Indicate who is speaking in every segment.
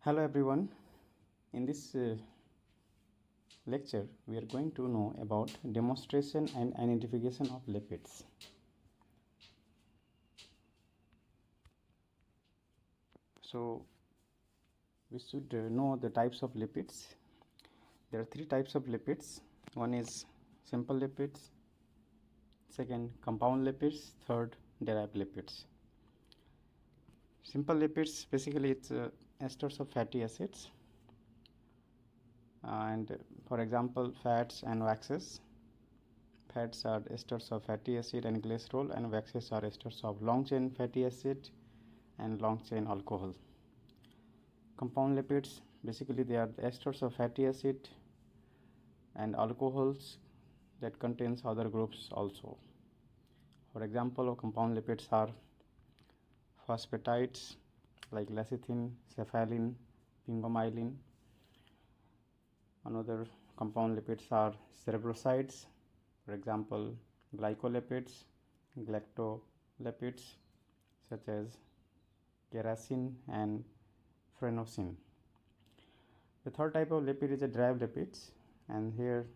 Speaker 1: Hello everyone. In this lecture, we are going to know about demonstration and identification of lipids. So, we should know the types of lipids. There are three types of lipids. One is simple lipids, second compound lipids, third derived lipids. Simple lipids, basically it's esters of fatty acids, and for example fats and waxes. Fats are esters of fatty acid and glycerol, and waxes are esters of long chain fatty acid and long chain alcohol. Compound lipids, basically they are esters of fatty acid and alcohols that contains other groups also. For example of compound lipids are phosphatides like lecithin, cephalin, pingomyelin. Another compound lipids are cerebrosides, for example glycolipids, galactolipids such as kerosene and phrenosine. The third type of lipid is a derived lipids, and here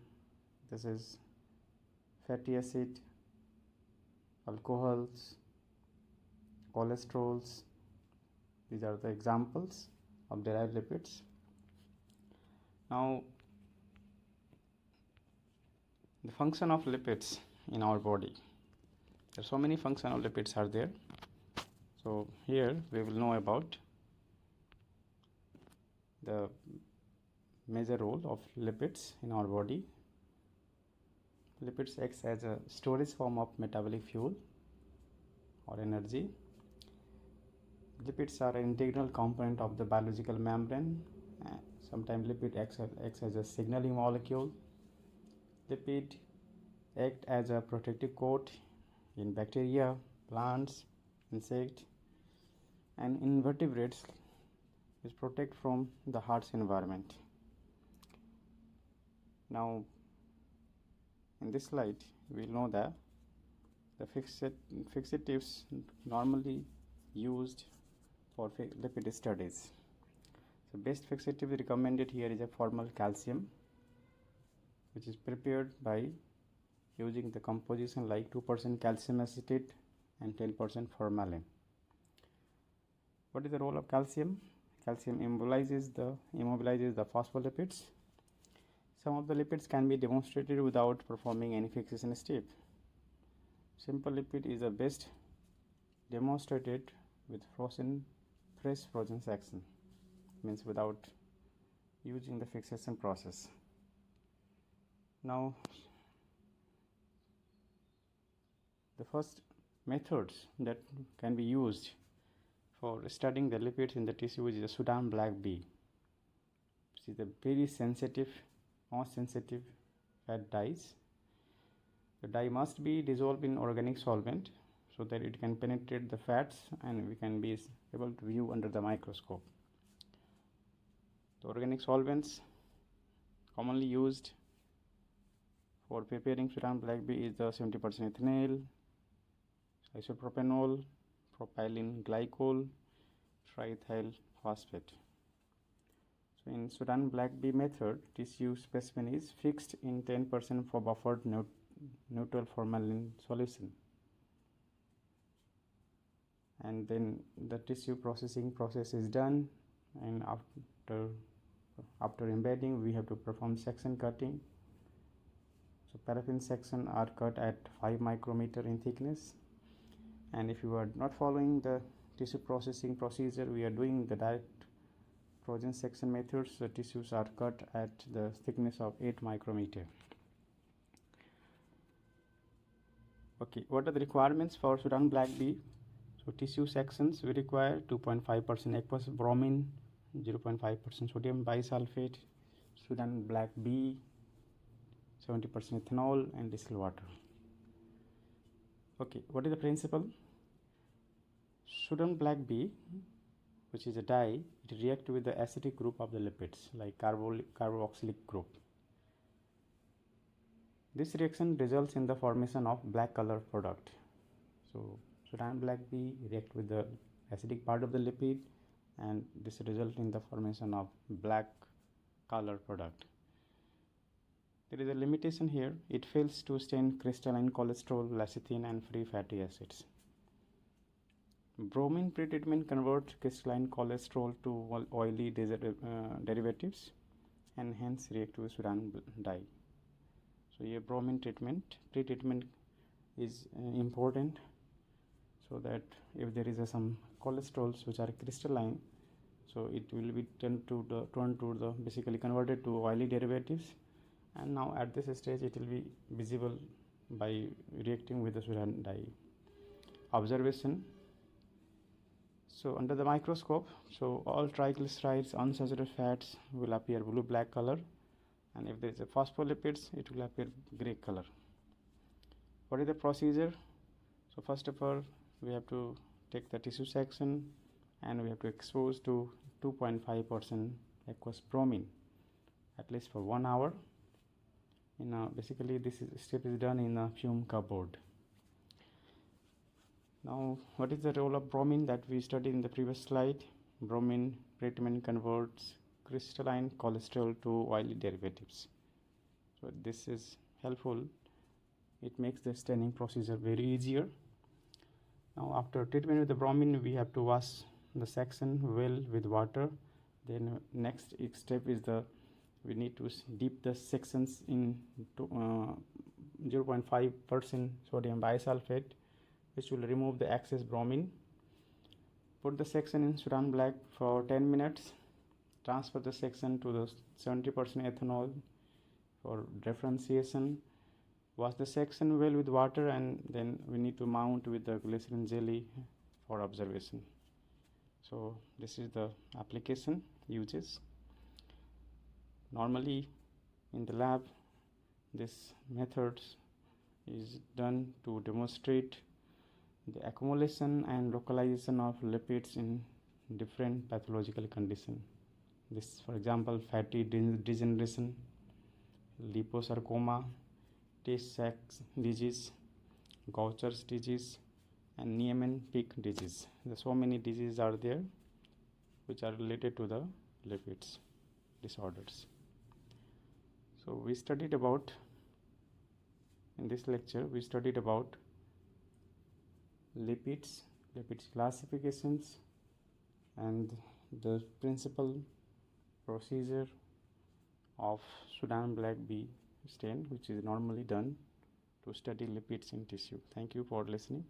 Speaker 1: this is fatty acid, alcohols, cholesterols. These are the examples of derived lipids. Now, the function of lipids in our body. There are so many functional lipids are there. So here we will know about the major role of lipids in our body. Lipids acts as a storage form of metabolic fuel or energy. Lipids are an integral component of the biological membrane. Sometimes lipid acts as a signaling molecule. Lipid act as a protective coat in bacteria, plants, insects, and invertebrates, which protect from the harsh environment. Now, in this slide, we will know that the fixatives normally used for lipid studies. So best fixative recommended here is a formal calcium, which is prepared by using the composition like 2% calcium acetate and 10% formalin. What is the role of calcium? Calcium immobilizes the phospholipids. Some of the lipids can be demonstrated without performing any fixation step. Simple lipid is the best demonstrated with fresh frozen section, means without using the fixation process. Now, the first methods that can be used for studying the lipids in the tissue is the Sudan black bee. This is a very sensitive, most sensitive fat dyes. The dye must be dissolved in organic solvent so that it can penetrate the fats and we can be able to view under the microscope. The organic solvents commonly used for preparing Sudan black bee is the 70% ethanol, isopropanol, propylene glycol, triethyl phosphate. So in Sudan black bee method, tissue specimen is fixed in 10% for buffered neutral formalin solution, and then the tissue processing process is done, and after embedding we have to perform section cutting. So paraffin section are cut at 5 micrometer in thickness, and if you are not following the tissue processing procedure, we are doing the direct frozen section methods. The tissues are cut at the thickness of 8 micrometer. Okay, what are the requirements for Sudan black bee? So tissue sections, we require 2.5% aqueous bromine, 0.5% sodium bisulfate, Sudan black bee, 70% ethanol, and distilled water. Okay, what is the principle? Sudan black bee, which is a dye, it reacts with the acidic group of the lipids like carboxylic group. This reaction results in the formation of black color product. So Sudan black bee react with the acidic part of the lipid and this result in the formation of black color product. There is a limitation here. It fails to stain crystalline cholesterol, lecithin and free fatty acids. Bromine pretreatment converts crystalline cholesterol to oily derivatives and hence react to Sudan dye. So here bromine pretreatment is important, so that if there is some cholesterols which are crystalline, so it will be turned to the basically converted to oily derivatives, and now at this stage it will be visible by reacting with the Sudan dye. Observation. So under the microscope, so all triglycerides, unsaturated fats will appear blue-black color, and if there is a phospholipids, it will appear gray color. What is the procedure? So first of all, we have to take the tissue section and we have to expose to 2.5% aqueous bromine at least for 1 hour. Basically this step is done in a fume cupboard. Now, what is the role of bromine that we studied in the previous slide? Bromine pretreatment converts crystalline cholesterol to oily derivatives. So this is helpful. It makes the staining procedure very easier. Now, after treatment with the bromine, we have to wash the section well with water. Then next step is we need to dip the sections in 0.5% sodium bisulfate, which will remove the excess bromine. Put the section in Sudan black for 10 minutes. Transfer the section to the 70% ethanol for differentiation. Wash the section well with water, and then we need to mount with the glycerin jelly for observation. So this is the application uses. Normally in the lab, this method is done to demonstrate the accumulation and localization of lipids in different pathological conditions. This, for example, fatty degeneration, liposarcoma, Tay-Sachs disease, Gaucher's disease, and Niemann-Pick disease. So many diseases are there which are related to the lipids disorders. So we studied about, in this lecture, we studied about lipids classifications, and the principal procedure of Sudan black B stain, which is normally done to study lipids in tissue. Thank you for listening.